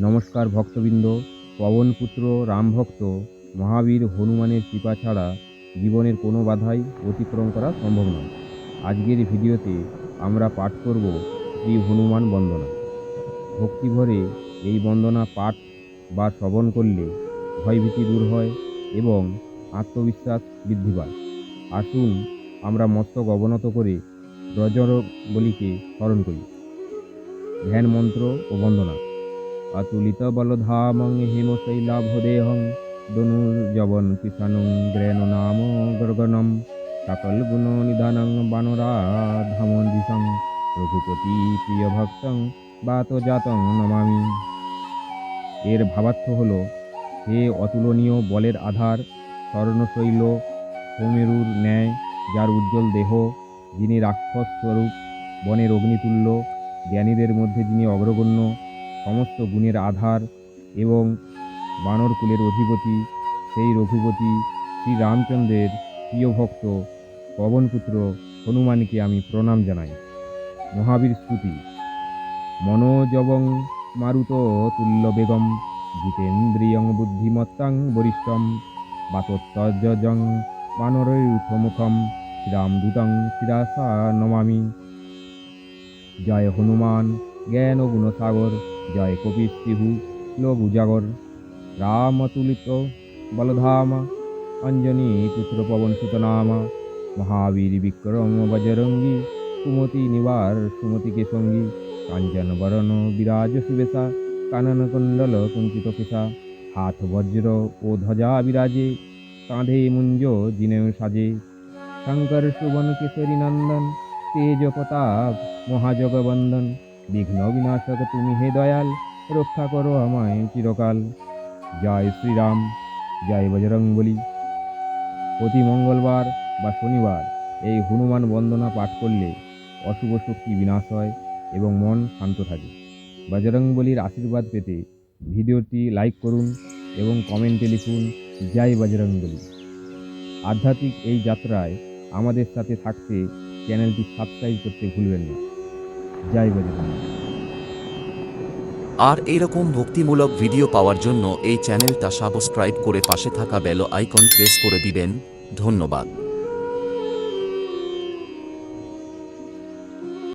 নমস্কার ভক্তবৃন্দ। পবনপুত্র রামভক্ত মহাবীর হনুমানের কৃপা ছাড়া জীবনের কোনো বাধাই অতিক্রম করা সম্ভব নয়। আজকের ভিডিওতে আমরা পাঠ করব শ্রী হনুমান বন্দনা। ভক্তিভরে এই বন্দনা পাঠ বা শ্রবণ করলে ভয়ভীতি দূর হয় এবং আত্মবিশ্বাস বৃদ্ধি পায়। আসুন আমরা মস্তক অবনত করে বজরংবলীকে স্মরণ করি। ধ্যান মন্ত্র ও বন্দনা। अतुलित बलधामं हेमशैलाभदेहं धनुर्जवनं कृशानं ग्रेणुनाम गर्गनं सकलगुणनिधानं वानराधमनिशं রঘুপতি প্রিয়ভক্তং বাতজাতং নমামি। এর ভাবার্থ হল, হে অতুলনীয় বলের আধার, স্বর্ণশৈল সোমেরুর ন্যায় যার উজ্জ্বল দেহ, যিনি রাক্ষস স্বরূপ বনের অগ্নিতুল্য, জ্ঞানীদের মধ্যে যিনি অগ্রগণ্য, সমস্ত গুণের আধার এবং বানরকুলের অধিপতি, সেই রঘুপতি শ্রীরামচন্দ্রের প্রিয় ভক্ত পবনপুত্র হনুমানকে আমি প্রণাম জানাই। মহাবীর স্তুতি। মনোজবং মারুত তুল্য বেগম জিতেন্দ্রিয়ং বুদ্ধিমত্তাং বরিষ্ঠম বাতোত্তজং বানরৈথমুখম শ্রীরামদূতং শিরাসা নমামি। জয় হনুমান জ্ঞান গুণসাগর, জয় কপিস্তিহু লোক উজাগর। রামতুলিত বলধাম অঞ্জনী পুত্র পবন সুত নাম, মহাবীর বিক্রম বজরঙ্গী কুমতি নিবার সুমতিকে সঙ্গী। কাঞ্চন বরণ বিরাজ সুবেশা, কানন কুণ্ডল কুঞ্চিত কেশা। হাত বজ্র ও ধ্বজা বিরাজে, কাঁধে মুঞ্জ জিনেও সাজে। শঙ্কর সুবন কেশরী নন্দন, তেজ প্রতাপ মহাজগবন্দন। বিঘ্ন বিনাশক তুমি হে দয়াল, রক্ষা করো আমায় চিরকাল। জয় শ্রীরাম, জয় বজরংবলী। প্রতি মঙ্গলবার বা শনিবার এই হনুমান বন্দনা পাঠ করলে অশুভ শক্তি বিনাশ হয় এবং মন শান্ত থাকে। বজরংবলীর আশীর্বাদ পেতে ভিডিওটি লাইক করুন এবং কমেন্টে লিখুন জয় বজরংবলী। আধ্যাত্মিক এই যাত্রায় আমাদের সাথে থাকতে চ্যানেলটি সাবস্ক্রাইব করতে ভুলবেন না। জয় বজরংবলী। আর এরকম ভক্তিমূলক ভিডিও পাওয়ার জন্য এই চ্যানেলটা সাবস্ক্রাইব করে পাশে থাকা বেল আইকন প্রেস করে দিবেন। ধন্যবাদ।